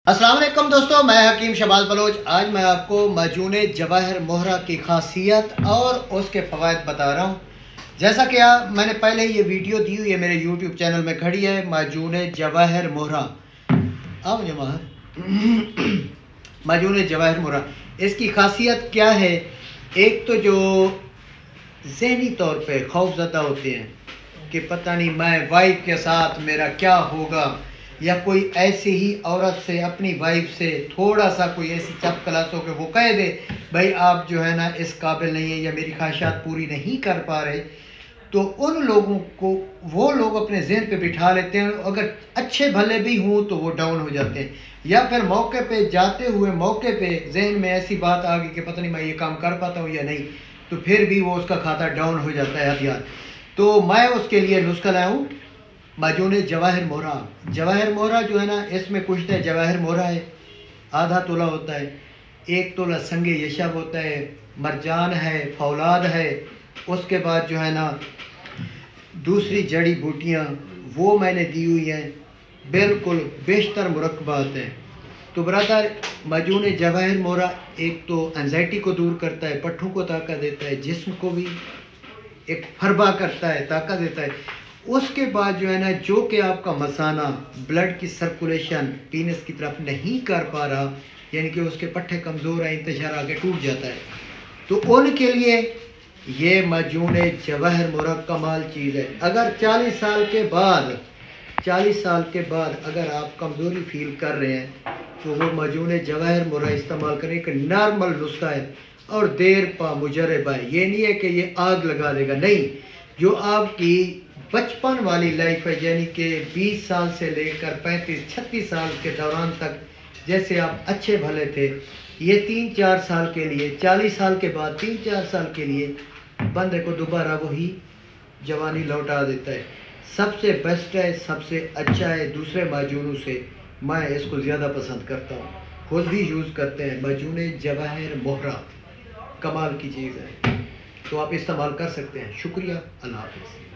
अस्सलाम वालेकुम दोस्तों, मैं हकीम शहबाज बलोच। आज मैं आपको माजून जवाहिर मोहरा की खासियत और उसके फ़वाइद बता रहा हूँ। जैसा कि मैंने पहले ये वीडियो दी हुई है, मेरे यूट्यूब चैनल में खड़ी है, माजून जवाहिर मोहरा। आओ जमाहर माजून जवाहिर मोहरा। इसकी खासियत क्या है? एक तो जो ज़हनी तौर पे खौफज़दा होते हैं कि पता नहीं मैं वाइफ के साथ मेरा क्या होगा, या कोई ऐसी ही औरत से, अपनी वाइफ से थोड़ा सा कोई ऐसी चप क्लास हो के वो कह दे भाई आप जो है ना इस काबिल नहीं है या मेरी ख्वाहिशात पूरी नहीं कर पा रहे, तो उन लोगों को वो लोग अपने जहन पे बिठा लेते हैं। अगर अच्छे भले भी हों तो वो डाउन हो जाते हैं, या फिर मौके पे जाते हुए मौके पे जहन में ऐसी बात आ गई कि पता नहीं मैं ये काम कर पाता हूँ या नहीं, तो फिर भी वो उसका खाता डाउन हो जाता है हथियार। तो मैं उसके लिए नुस्खा लाया हूँ माजून जवाहिर मोहरा। जवाहिर मोहरा जो है ना, इसमें कुछ है जवाहिर मोहरा है, आधा तोला होता है, 1 तोला संगे यशब होता है, मरजान है, फौलाद है, उसके बाद जो है ना दूसरी जड़ी बूटियाँ वो मैंने दी हुई हैं, बिल्कुल बेशतर मुरक्बात हैं। तो ब्रदर, माजून जवाहिर मोहरा एक तो एंजाइटी को दूर करता है, पट्ठों को ताकत देता है, जिस्म को भी एक फरबा करता है, ताकत देता है। उसके बाद जो है ना, जो कि आपका मसाना ब्लड की सर्कुलेशन पीनस की तरफ नहीं कर पा रहा, यानी कि उसके पट्टे कमज़ोर है, इंतशार आगे टूट जाता है, तो उनके लिए ये माजून जवाहिर मोहरा कमाल चीज़ है। अगर 40 साल के बाद अगर आप कमज़ोरी फील कर रहे हैं तो वो माजून जवाहिर मोहरा इस्तेमाल करें। एक नॉर्मल नुस्खा है और देर पा मुजरब है। ये नहीं है कि ये आग लगा देगा, नहीं। जो आपकी बचपन वाली लाइफ है, यानी कि 20 साल से लेकर 35-36 साल के दौरान तक जैसे आप अच्छे भले थे, ये 3-4 साल के लिए, 40 साल के बाद 3-4 साल के लिए बंदे को दोबारा वही जवानी लौटा देता है। सबसे बेस्ट है, सबसे अच्छा है। दूसरे माजूनों से मैं इसको ज़्यादा पसंद करता हूँ, खुद भी यूज़ करते हैं। माजून जवाहिर मोहरा कमाल की चीज़ है, तो आप इस्तेमाल कर सकते हैं। शुक्रिया, अल्लाह हाफ़िज़।